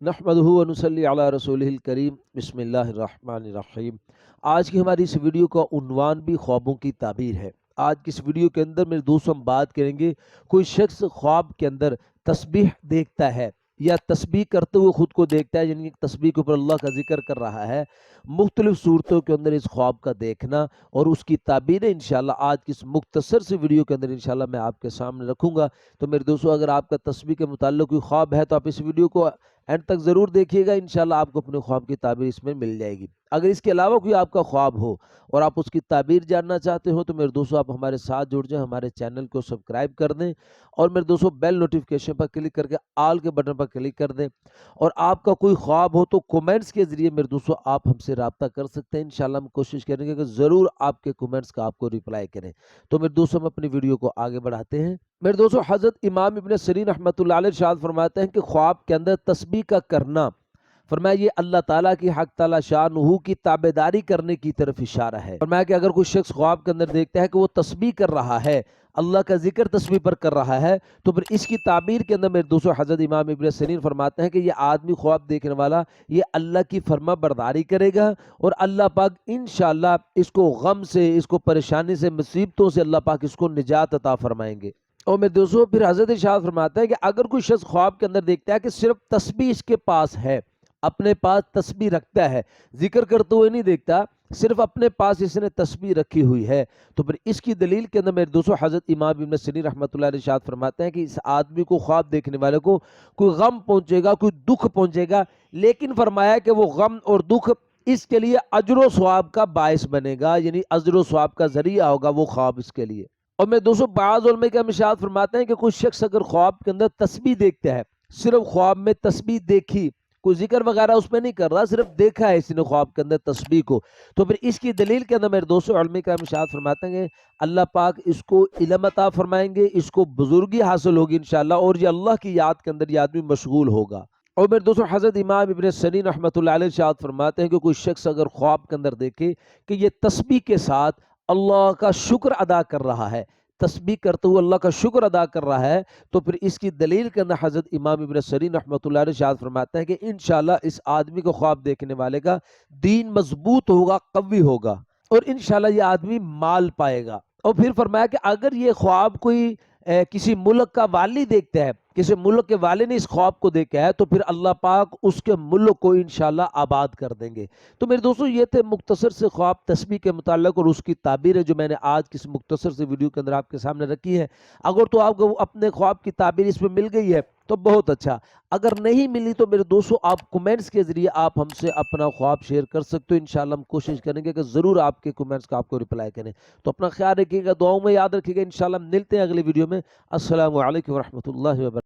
نحمدہ و نصلی علی رسولہ الکریم بسم اللہ الرحمن الرحیم۔ آج کی ہماری اس ویڈیو کا عنوان بھی خوابوں کی تعبیر ہے۔ آج کی اس ویڈیو کے اندر میرے دوستوں ہم بات کریں گے، کوئی شخص خواب کے اندر تسبیح دیکھتا ہے یا تسبیح کرتے ہوئے خود کو دیکھتا ہے، یعنی تسبیح کے اوپر اللہ کا ذکر کر رہا ہے، مختلف صورتوں کے اندر اس خواب کا دیکھنا اور اس کی تعبیریں انشاءاللہ آج کی اس مختصر سی ویڈیو کے اندر انشاءاللہ میں آپ کے سامنے رکھوں گا۔ تو میرے دوستوں اگر آپ کا تسبیح کے متعلق کوئی خواب ہے تو آپ اس ویڈیو کو اینڈ تک ضرور دیکھیے گا، انشاءاللہ آپ کو اپنے خواب کی تعبیر اس میں مل جائے گی۔ اگر اس کے علاوہ کوئی آپ کا خواب ہو اور آپ اس کی تعبیر جاننا چاہتے ہو تو میرے دوستو آپ ہمارے ساتھ جڑ جائیں، ہمارے چینل کو سبسکرائب کر دیں اور میرے دوستو بیل نوٹیفیکیشن پر کلک کر کے آل کے بٹن پر کلک کر دیں۔ اور آپ کا کوئی خواب ہو تو کومنٹس کے ذریعے میرے دوستو آپ ہم سے رابطہ کر سکتے ہیں، انشاءاللہ ہم کوشش کریں گے کہ ضرور آپ کے کومنٹس کا آپ کو ریپلائی کریں۔ تو میرے دوستو ہم اپنی ویڈیو کو آگے بڑھاتے ہیں۔ میرے دوستو حضرت امام ابن سیرین رحمۃ اللہ علیہ ارشاد فرماتے ہیں کہ خواب کے اندر تسبیح کا کرنا، فرمایا یہ اللہ تعالیٰ کی حق تعالیٰ شانہ کی تابعداری کرنے کی طرف اشارہ ہے۔ فرمایا کہ اگر کوئی شخص خواب کے اندر دیکھتا ہے کہ وہ تسبیح کر رہا ہے، اللہ کا ذکر تسبیح پر کر رہا ہے، تو پھر اس کی تعبیر کے اندر میرے دوستو حضرت امام ابن سیرین فرماتے ہیں کہ یہ آدمی خواب دیکھنے والا یہ اللہ کی فرما برداری کرے گا اور اللہ پاک انشاءاللہ اس کو غم سے، اس کو پریشانی سے، مصیبتوں سے اللہ پاک اس کو نجات عطا فرمائیں گے۔ اور میرے دوستو پھر حضرت ارشاد فرماتا ہے کہ اگر کوئی شخص خواب کے اندر دیکھتا ہے کہ صرف تسبیح اس کے پاس ہے، اپنے پاس تسبیح رکھتا ہے، ذکر کرتے ہوئے نہیں دیکھتا، صرف اپنے پاس اس نے تسبیح رکھی ہوئی ہے، تو پھر اس کی دلیل کے اندر میرے دوستو حضرت امام ابن سیرین رحمۃ اللہ علیہ ارشاد فرماتے ہیں کہ اس آدمی کو، خواب دیکھنے والے کو کوئی غم پہنچے گا، کوئی دکھ پہنچے گا، لیکن فرمایا کہ وہ غم اور دکھ اس کے لیے اجر و ثواب کا باعث بنے گا، یعنی اجر و ثواب کا ذریعہ ہوگا وہ خواب اس کے لیے۔ اور میں دوستو بعض علماء کے ارشاد فرماتے ہیں کہ کوئی شخص اگر خواب کے اندر تسبیح دیکھتا ہے، صرف خواب میں تسبیح دیکھی، کوئی ذکر وغیرہ اس میں نہیں کر رہا، صرف دیکھا ہے اس نے خواب کے اندر تسبیح کو، تو پھر اس کی دلیل کے اندر میرے دوستو علماء کرام ارشاد فرماتے ہیں کہ اللہ پاک اس کو علم عطا فرمائیں گے، اس کو بزرگی حاصل ہوگی انشاءاللہ، اور یہ اللہ کی یاد کے اندر یہ آدمی مشغول ہوگا۔ اور میرے دوستو حضرت امام ابن سیرین رحمۃ اللہ علیہ ارشاد فرماتے ہیں کہ کوئی شخص اگر خواب کے اندر دیکھے کہ یہ تسبیح کے ساتھ اللہ کا شکر ادا کر رہا ہے، تسبیح کرتے ہوئے اللہ کا شکر ادا کر رہا ہے، تو پھر اس کی دلیل کے اندر حضرت امام ابن سیرین رحمۃ اللہ علیہ ارشاد فرماتے ہیں کہ انشاءاللہ اس آدمی کو خواب دیکھنے والے کا دین مضبوط ہوگا، قوی ہوگا، اور انشاءاللہ یہ آدمی مال پائے گا۔ اور پھر فرمایا کہ اگر یہ خواب کوئی کسی ملک کا والی دیکھتا ہے، کسی ملک کے والی نے اس خواب کو دیکھا ہے، تو پھر اللہ پاک اس کے ملک کو انشاءاللہ آباد کر دیں گے۔ تو میرے دوستو یہ تھے مختصر سے خواب تسبیح کے متعلق اور اس کی تعبیر ہے جو میں نے آج کی اس مختصر سے ویڈیو کے اندر آپ کے سامنے رکھی ہے۔ اگر تو آپ کو اپنے خواب کی تعبیر اس میں مل گئی ہے تو بہت اچھا، اگر نہیں ملی تو میرے دوستو آپ کومنٹس کے ذریعے آپ ہم سے اپنا خواب شیئر کر سکتے ہو، انشاءاللہ ہم کوشش کریں گے کہ ضرور آپ کے کومنٹس کا آپ کو ریپلائی کریں۔ تو اپنا خیال رکھیے گا، دعاؤں میں یاد رکھیے گا، انشاءاللہ ہم ملتے ہیں اگلی ویڈیو میں۔ السلام علیکم ورحمۃ اللہ وبرکاتہ۔